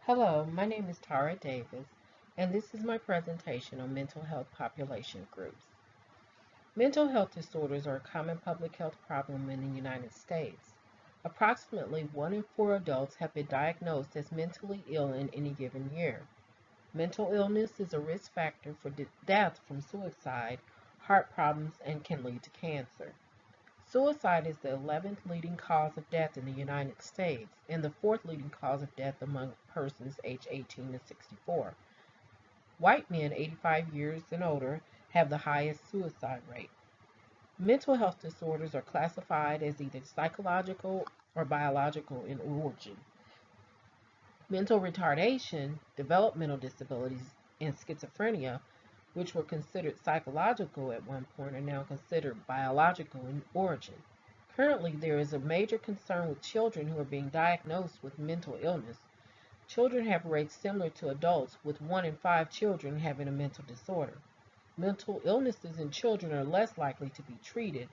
Hello, my name is Tara Davis, and this is my presentation on mental health population groups. Mental health disorders are a common public health problem in the United States. Approximately 1 in 4 adults have been diagnosed as mentally ill in any given year. Mental illness is a risk factor for death from suicide, heart problems, and can lead to cancer. Suicide is the 11th leading cause of death in the United States and the 4th leading cause of death among persons aged 18 to 64. White men 85 years and older have the highest suicide rate. Mental health disorders are classified as either psychological or biological in origin. Mental retardation, developmental disabilities, and schizophrenia, which were considered psychological at one point, are now considered biological in origin. Currently, there is a major concern with children who are being diagnosed with mental illness. Children have rates similar to adults, with 1 in 5 children having a mental disorder. Mental illnesses in children are less likely to be treated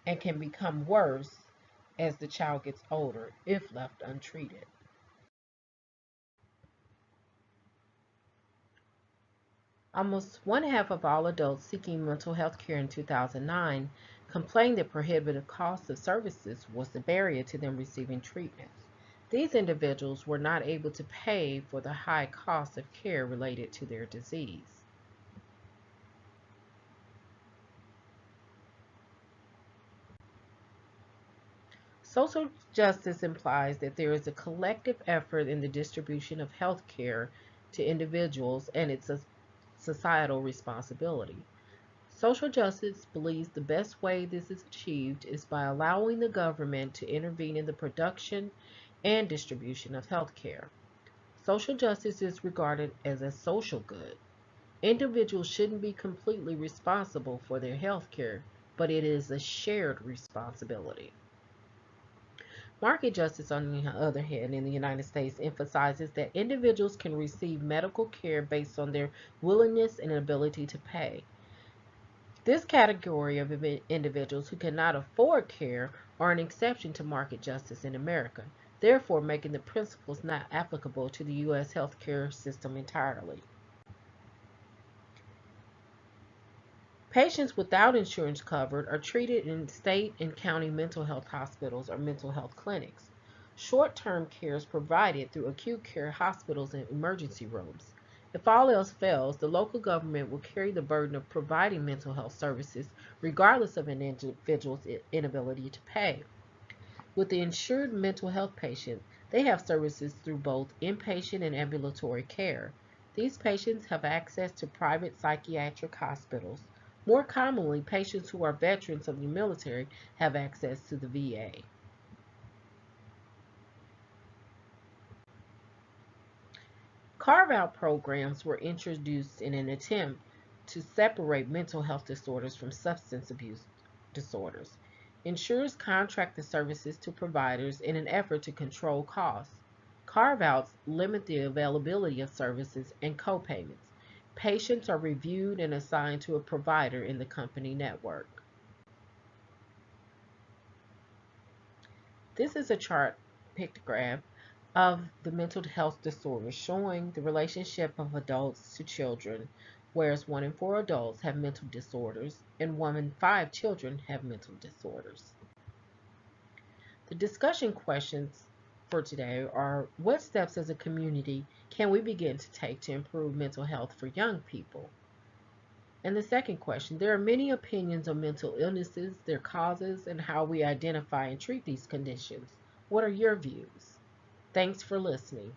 and can become worse as the child gets older if left untreated. Almost one half of all adults seeking mental health care in 2009 complained that prohibitive costs of services was the barrier to them receiving treatments. These individuals were not able to pay for the high cost of care related to their disease. Social justice implies that there is a collective effort in the distribution of health care to individuals and it's a societal responsibility. Social justice believes the best way this is achieved is by allowing the government to intervene in the production and distribution of health care. Social justice is regarded as a social good. Individuals shouldn't be completely responsible for their health care, but it is a shared responsibility. Market justice, on the other hand, in the United States emphasizes that individuals can receive medical care based on their willingness and ability to pay. This category of individuals who cannot afford care are an exception to market justice in America, therefore making the principles not applicable to the U.S. healthcare system entirely. Patients without insurance covered are treated in state and county mental health hospitals or mental health clinics. Short-term care is provided through acute care hospitals and emergency rooms. If all else fails, the local government will carry the burden of providing mental health services regardless of an individual's inability to pay. With the insured mental health patient, they have services through both inpatient and ambulatory care. These patients have access to private psychiatric hospitals. More commonly, patients who are veterans of the military have access to the VA. Carve-out programs were introduced in an attempt to separate mental health disorders from substance abuse disorders. Insurers contract the services to providers in an effort to control costs. Carve-outs limit the availability of services and co-payments. Patients are reviewed and assigned to a provider in the company network. This is a chart pictograph of the mental health disorders showing the relationship of adults to children, whereas 1 in 4 adults have mental disorders and 1 in 5 children have mental disorders. The discussion questions for today are: what steps as a community can we begin to take to improve mental health for young people? And the second question: there are many opinions on mental illnesses, their causes, and how we identify and treat these conditions. What are your views? Thanks for listening.